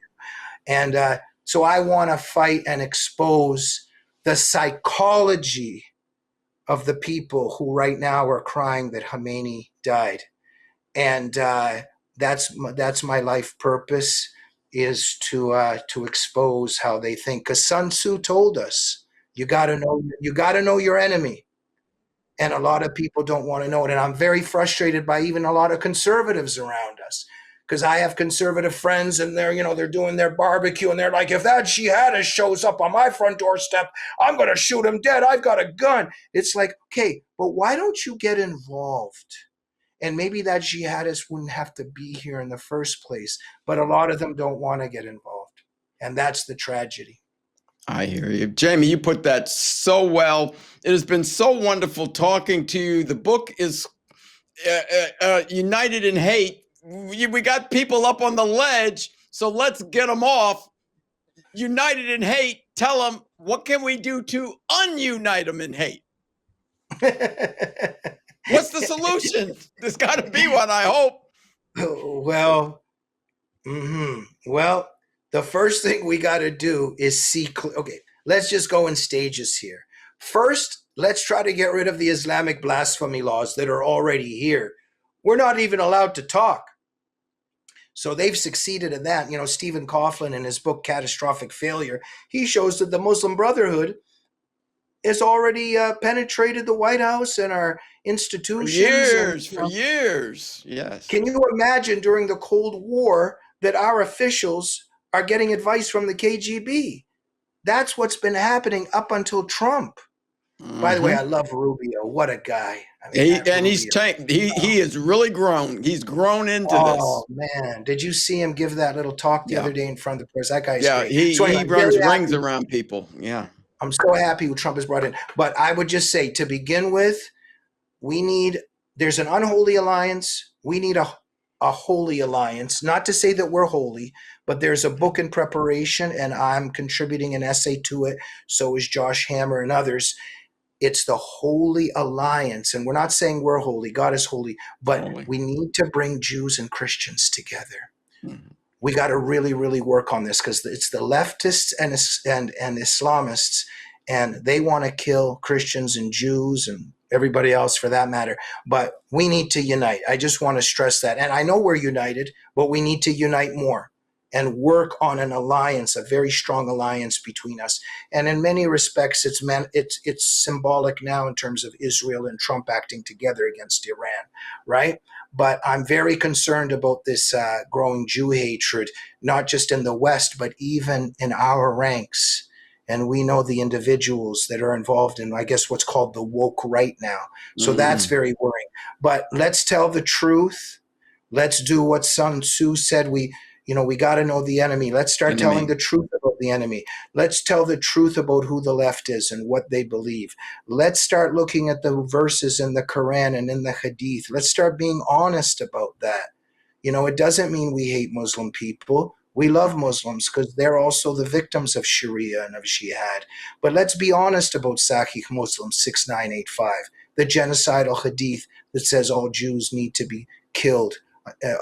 And so I want to fight and expose the psychology of the people who right now are crying that Khomeini died. And that's my life purpose, is to expose how they think. Because Sun Tzu told us, you got to know your enemy. And a lot of people don't want to know it. And I'm very frustrated by even a lot of conservatives around us, because I have conservative friends and they're doing their barbecue and they're like, if that jihadist shows up on my front doorstep, I'm going to shoot him dead. I've got a gun. It's like, okay, but why don't you get involved? And maybe that jihadist wouldn't have to be here in the first place, but a lot of them don't want to get involved. And that's the tragedy. I hear you. Jamie, you put that so well. It has been so wonderful talking to you. The book is United in Hate. We got people up on the ledge, so let's get them off. United in Hate, tell them, what can we do to ununite them in hate? What's the solution? There's got to be one, I hope. Well, well, the first thing we got to do is see. Okay, let's just go in stages here. First, let's try to get rid of the Islamic blasphemy laws that are already here. We're not even allowed to talk. So they've succeeded in that. You know, Stephen Coughlin in his book, Catastrophic Failure, he shows that the Muslim Brotherhood has already penetrated the White House and our institutions. For years, yes. Can you imagine during the Cold War that our officials are getting advice from the KGB? That's what's been happening up until Trump. By the way, I love Rubio. What a guy. I mean, he has really grown. He's grown into this. Oh, man. Did you see him give that little talk the other day in front of the press? That guy is great. He runs rings around people. Yeah. I'm so happy who Trump has brought in. But I would just say, to begin with, there's an unholy alliance. We need a holy alliance. Not to say that we're holy, but there's a book in preparation, and I'm contributing an essay to it. So is Josh Hammer and others. It's the Holy Alliance. And we're not saying we're holy. God is holy. But we need to bring Jews and Christians together. Mm-hmm. We got to really, really work on this, because it's the leftists and Islamists, and they want to kill Christians and Jews and everybody else for that matter. But we need to unite. I just want to stress that. And I know we're united, but we need to unite more and work on an alliance, a very strong alliance between us. And in many respects, it's symbolic now in terms of Israel and Trump acting together against Iran, right? But I'm very concerned about this growing Jew hatred, not just in the West, but even in our ranks. And we know the individuals that are involved in, I guess, what's called the woke right now. So that's very worrying. But let's tell the truth. Let's do what Sun Tzu said. We got to know the enemy. Let's start telling the truth about the enemy. Let's tell the truth about who the left is and what they believe. Let's start looking at the verses in the Quran and in the Hadith. Let's start being honest about that. You know, it doesn't mean we hate Muslim people. We love Muslims because they're also the victims of Sharia and of Jihad. But let's be honest about Sahih Muslim 6985, the genocidal Hadith that says all Jews need to be killed,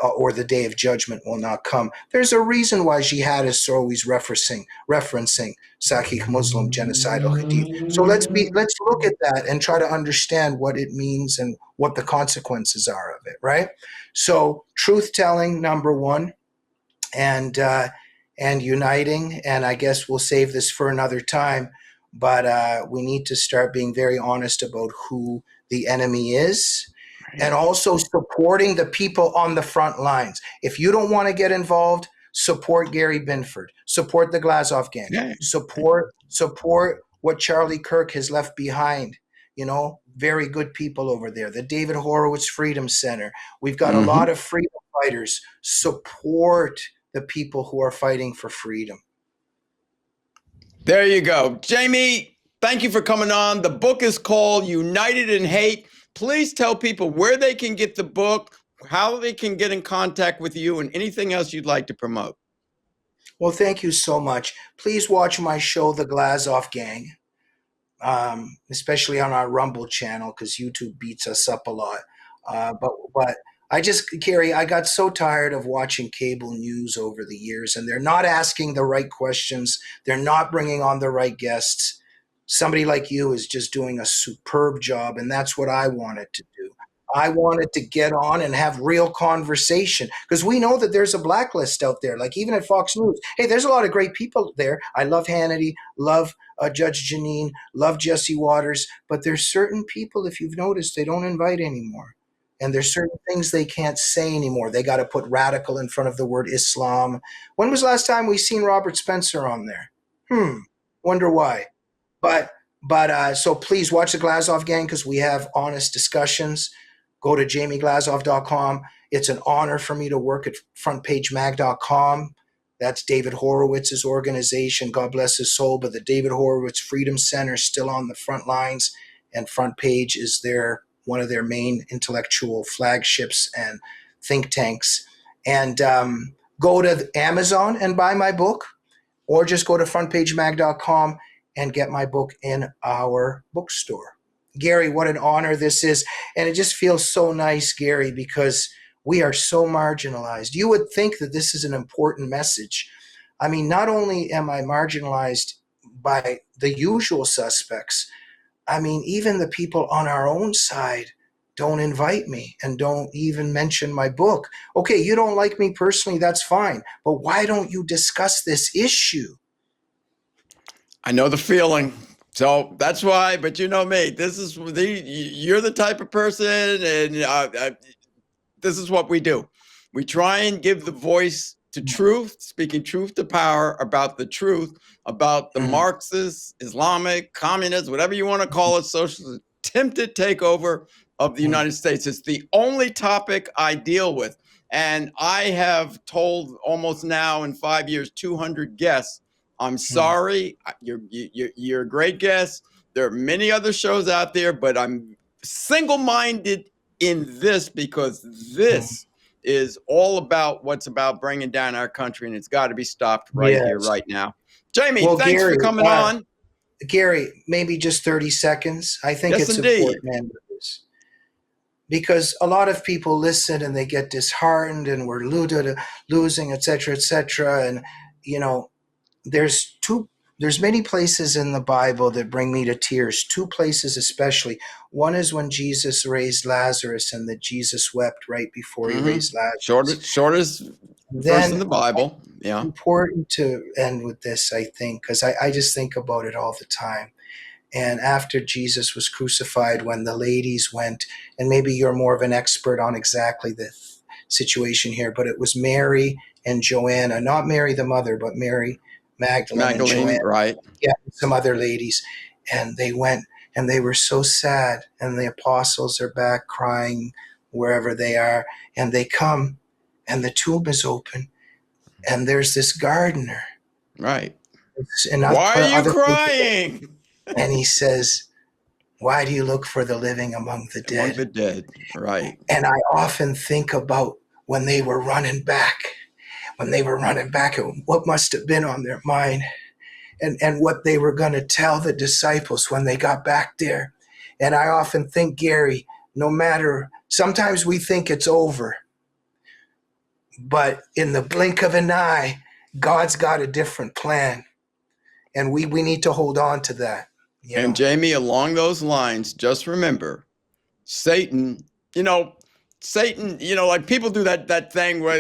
or the day of judgment will not come. There's a reason why jihadists are always referencing Sahih Muslim genocidal hadith. So let's look at that and try to understand what it means and what the consequences are of it, right? So truth telling, number one, and uniting. And I guess we'll save this for another time. But we need to start being very honest about who the enemy is. And also supporting the people on the front lines. If you don't want to get involved, support Gary Binford, support the Glazov gang, support what Charlie Kirk has left behind. You know, very good people over there. The David Horowitz Freedom Center. We've got a lot of freedom fighters. Support the people who are fighting for freedom. There you go. Jamie, thank you for coming on. The book is called United in Hate. Please tell people where they can get the book, how they can get in contact with you, and anything else you'd like to promote. Well, thank you so much. Please watch my show, The Glazov Gang, especially on our Rumble channel, because YouTube beats us up a lot. But Gary, I got so tired of watching cable news over the years, and they're not asking the right questions. They're not bringing on the right guests. Somebody like you is just doing a superb job, and that's what I wanted to do. I wanted to get on and have real conversation, because we know that there's a blacklist out there, like even at Fox News. Hey, there's a lot of great people there. I love Hannity, love Judge Jeanine, love Jesse Waters, but there's certain people, if you've noticed, they don't invite anymore. And there's certain things they can't say anymore. They got to put radical in front of the word Islam. When was the last time we seen Robert Spencer on there? Wonder why. But so please watch the Glazov Gang, because we have honest discussions. Go to jamieglazov.com. It's an honor for me to work at frontpagemag.com. That's David Horowitz's organization. God bless his soul. But the David Horowitz Freedom Center is still on the front lines, and Front Page is one of their main intellectual flagships and think tanks. And go to Amazon and buy my book, or just go to frontpagemag.com and get my book in our bookstore. Gary, what an honor this is. And it just feels so nice, Gary, because we are so marginalized. You would think that this is an important message. I mean, not only am I marginalized by the usual suspects, I mean, even the people on our own side don't invite me and don't even mention my book. Okay, you don't like me personally, that's fine. But why don't you discuss this issue? I know the feeling. So that's why, but you know me, you're the type of person, and this is what we do. We try and give the voice to truth, speaking truth to power about the truth, about the Mm, Marxist, Islamic, communist, whatever you want to call it, socialist attempted takeover of the mm, United States. It's the only topic I deal with. And I have told almost now in 5 years, 200 guests, I'm mm. sorry, you're a great guest. There are many other shows out there, but I'm single-minded in this because Mm. this is all about what's about bringing down our country, and it's got to be stopped right here, Yes. right now. Jamie, Well, thanks for coming on. Gary, maybe just 30 seconds. I think Yes, it's indeed. important to end this because a lot of people listen and they get disheartened and we're losing, et cetera, et cetera. And, you know, there's two there's many places in the Bible that bring me to tears, two places especially. One is when Jesus raised Lazarus and that Jesus wept right before he Mm-hmm. raised Lazarus. Shortest verse in Then the Bible. Yeah. important to end with this, I think, because I just think about it all the time. And after Jesus was crucified, when the ladies went, and maybe you're more of an expert on exactly the situation here, but it was Mary and Joanna, not Mary the mother, but Mary Magdalene and Magdalene, Joanna, right. yeah, some other ladies. And they went and they were so sad. And the apostles are back crying wherever they are. And they come and the tomb is open and there's this gardener Right. and Why are you other people. crying? And he says, why do you look for the living among the Among dead? the dead. Right. And I often think about when they were running back, and what must have been on their mind and what they were going to tell the disciples when they got back there. And I often think, Gary, no matter, sometimes we think it's over, but in the blink of an eye, God's got a different plan. And we need to hold on to that, you And know. Jamie, along those lines, just remember Satan, you know, Satan, like people do that thing where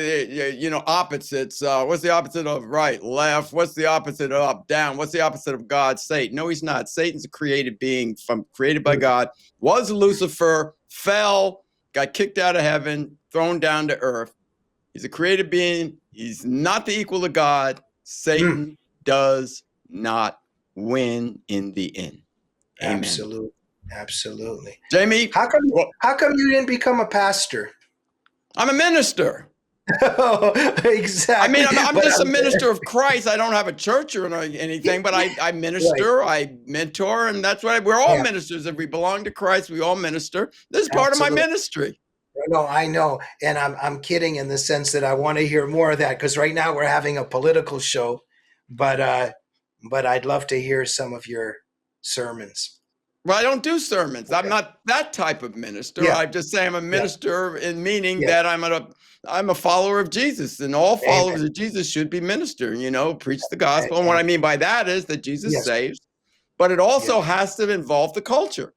opposites. What's the opposite of right, left? What's the opposite of up, down? What's the opposite of God? Satan? No, he's not. Satan's a created being created by God. Was Lucifer, fell, got kicked out of heaven, thrown down to earth. He's a created being. He's not the equal of God. Mm, Satan does not win in the end. Amen. absolutely. Absolutely. Jamie, well, How come you didn't become a pastor? I'm a minister. Oh, I mean, exactly. I'm But just a minister of Christ. I don't have a church or anything, but I right. minister, I mentor, and that's what we're all Yeah, ministers. If we belong to Christ, we all minister. This is part of my absolutely. ministry. No, I know, and I'm kidding in the sense that I want to hear more of that because right now we're having a political show, but uh, but I'd love to hear some of your sermons. Well, I don't do sermons. I'm Okay. not that type of minister. Yeah. I just say I'm a Yeah. minister in meaning Yeah. that I'm a follower of Jesus, and all Amen. followers of Jesus should be ministering, preach the gospel. And what And I mean by that is that Jesus yes. saves, but it Yeah. also has to involve the culture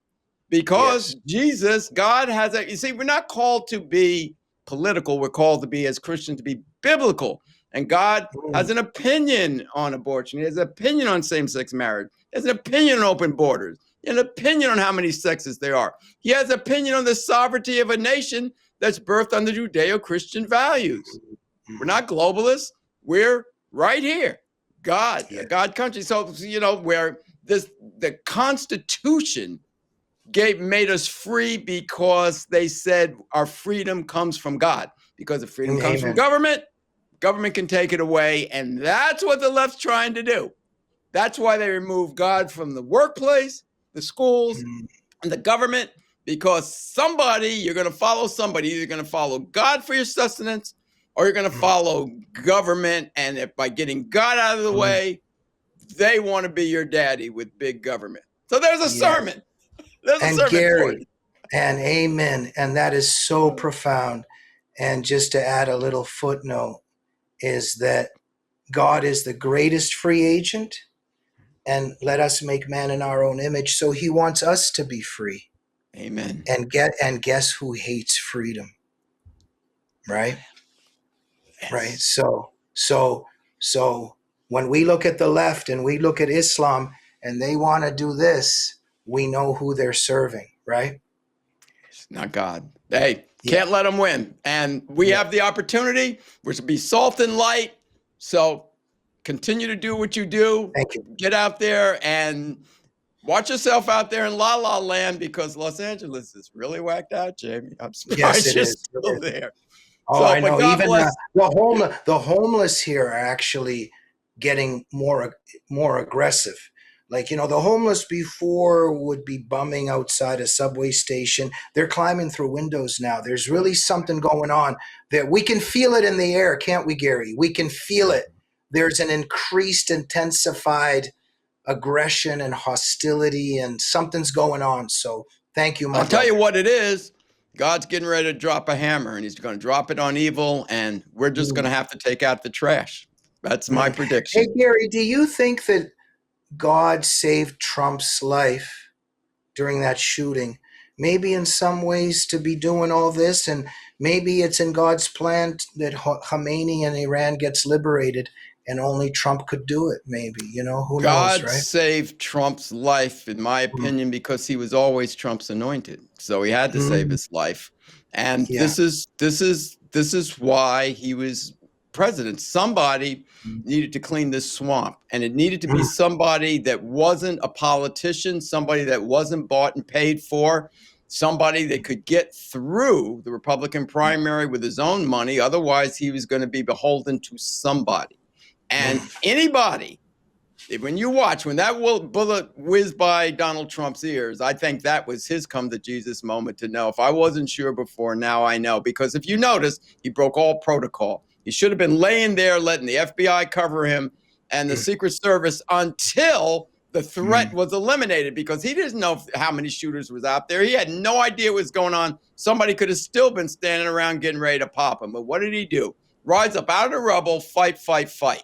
because Yes. God has you see, we're not called to be political. We're called to be, as Christians, to be biblical. And God Mm, has an opinion on abortion. He has an opinion on same-sex marriage. He has an opinion on open borders, an opinion on how many sexes there are. He has an opinion on the sovereignty of a nation that's birthed under Judeo-Christian values. We're mm, not globalists. We're right here. A yeah. God country. So, where the Constitution made us free because they said our freedom comes from God. Because if freedom comes from Amen. government can take it away. And that's what the left's trying to do. That's why they remove God from the workplace, the schools, Mm, and the government, because you're going to follow somebody. You're going to follow God for your sustenance, or you're going to mm, follow government. And if by getting God out of the mm. way, they want to be your daddy with big government. So there's a Yes. sermon. There's a And sermon for Gary, you. and amen. And that is so profound. And just to add a little footnote is that God is the greatest free agent and let us make man in our own image. So he wants us to be free. Amen. And guess who hates freedom? Right? Right. Yes. So when we look at the left and we look at Islam and they want to do this, we know who they're serving, right? It's not God. Hey, Yeah. can't let them win. And we have the opportunity. We're to be salt and light. So continue to do what you do. Thank you. Get out there and watch yourself out there in La La Land, because Los Angeles is really whacked out, Jamie. I'm Yes, surprised it you're is. still there. Oh, So, I but know. God Even bless. the homeless here are actually getting more aggressive. Like, the homeless before would be bumming outside a subway station. They're climbing through windows now. There's really something going on that we can feel it in the air, can't we, Gary? We can feel it. There's an increased, intensified aggression and hostility, and something's going on. So thank you, my I'll tell brother. you what it is. God's getting ready to drop a hammer, and he's going to drop it on evil, and we're just going to have to take out the trash. That's my Hey, prediction. Gary, do you think that God saved Trump's life during that shooting? Maybe in some ways to be doing all this, and maybe it's in God's plan that Khomeini and Iran gets liberated, and only Trump could do it. Maybe, who knows, God right? saved Trump's life, in my opinion, because he was always Trump's anointed. So he had to save his life. And Yeah. this is why he was president. Somebody needed to clean this swamp, and it needed to be somebody that wasn't a politician, somebody that wasn't bought and paid for, somebody that could get through the Republican primary with his own money. Otherwise, he was going to be beholden to somebody. And anybody, when you watch, when that bullet whizzed by Donald Trump's ears, I think that was his come to Jesus moment to know. If I wasn't sure before, now I know. Because if you notice, he broke all protocol. He should have been laying there, letting the FBI cover him and the Secret Service until the threat was eliminated, because he didn't know how many shooters was out there. He had no idea what was going on. Somebody could have still been standing around getting ready to pop him. But what did he do? Rise up out of the rubble, fight, fight, fight.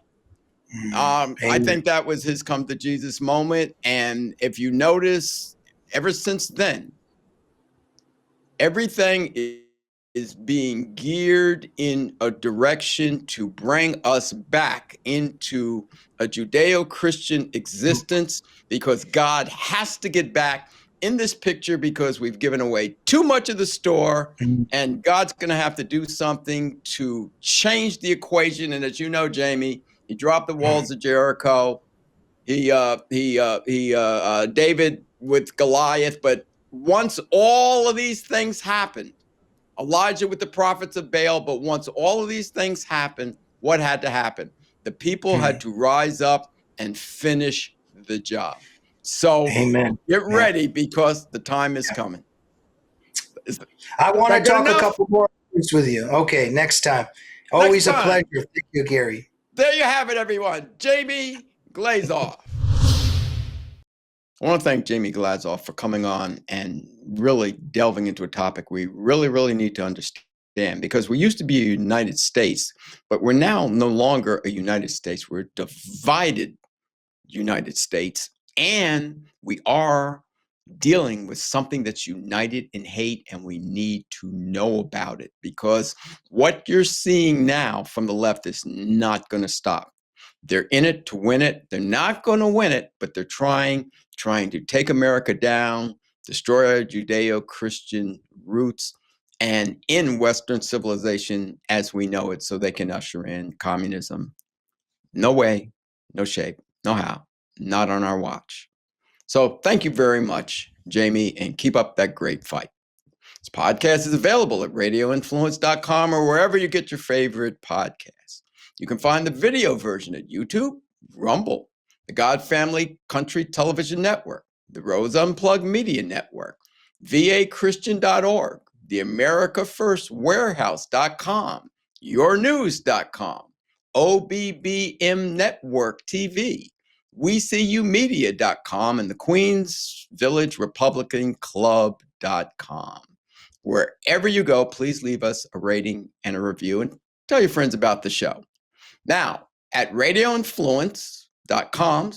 I think that was his come to Jesus moment. And if you notice, ever since then, everything is being geared in a direction to bring us back into a Judeo-Christian existence, because God has to get back in this picture, because we've given away too much of the store, and God's going to have to do something to change the equation. And as you know, Jamie, he dropped the walls of Jericho. David with Goliath. But once all of these things happened, Elijah with the prophets of Baal, but once all of these things happened, what had to happen? The people had to rise up and finish the job. So get ready, because the time is coming. I want to talk enough? a couple more minutes with you. Okay, next time. Always a pleasure. Thank you, Gary. There you have it, everyone. Jamie Glazov. I want to thank Jamie Glazov for coming on and really delving into a topic we really, really need to understand, because we used to be a United States, but we're now no longer a United States. We're a divided United States, and we are dealing with something that's united in hate, and we need to know about it, because what you're seeing now from the left is not going to stop. They're in it to win it. They're not going to win it, but they're trying to take America down, destroy our Judeo-Christian roots, and in Western civilization as we know it, so they can usher in communism. No way, no shape, no how, not on our watch. So thank you very much, Jamie, and keep up that great fight. This podcast is available at radioinfluence.com or wherever you get your favorite podcasts. You can find the video version at YouTube, Rumble, the God Family Country Television Network, the Rose Unplugged Media Network, vachristian.org, the America First Warehouse.com, yournews.com, OBBM Network TV, WeSeeYouMedia.com, and the Queens Village Republican Club.com. Wherever you go, please leave us a rating and a review, and tell your friends about the show. Now, at radioinfluence.com/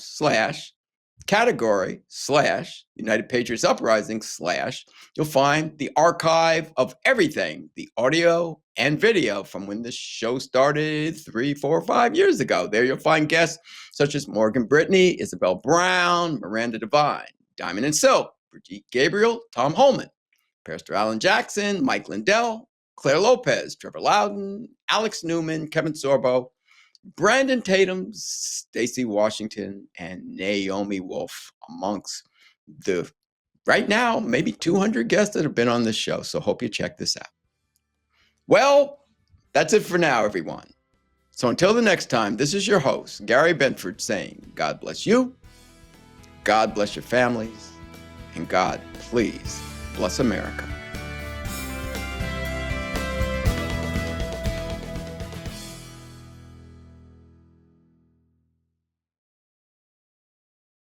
category / United Patriots Uprising / you'll find the archive of everything, the audio and video from when this show started 3, 4, 5 years ago. There you'll find guests such as Morgan Brittany, Isabel Brown, Miranda Devine, Diamond and Silk, Brigitte Gabriel, Tom Holman, Pastor Alan Jackson, Mike Lindell, Claire Lopez, Trevor Loudon, Alex Newman, Kevin Sorbo, Brandon Tatum, Stacey Washington, and Naomi Wolf amongst the, right now, maybe 200 guests that have been on this show. So hope you check this out. Well, that's it for now, everyone. So until the next time, this is your host, Gary Binford, saying God bless you, God bless your families, and God, please, bless America.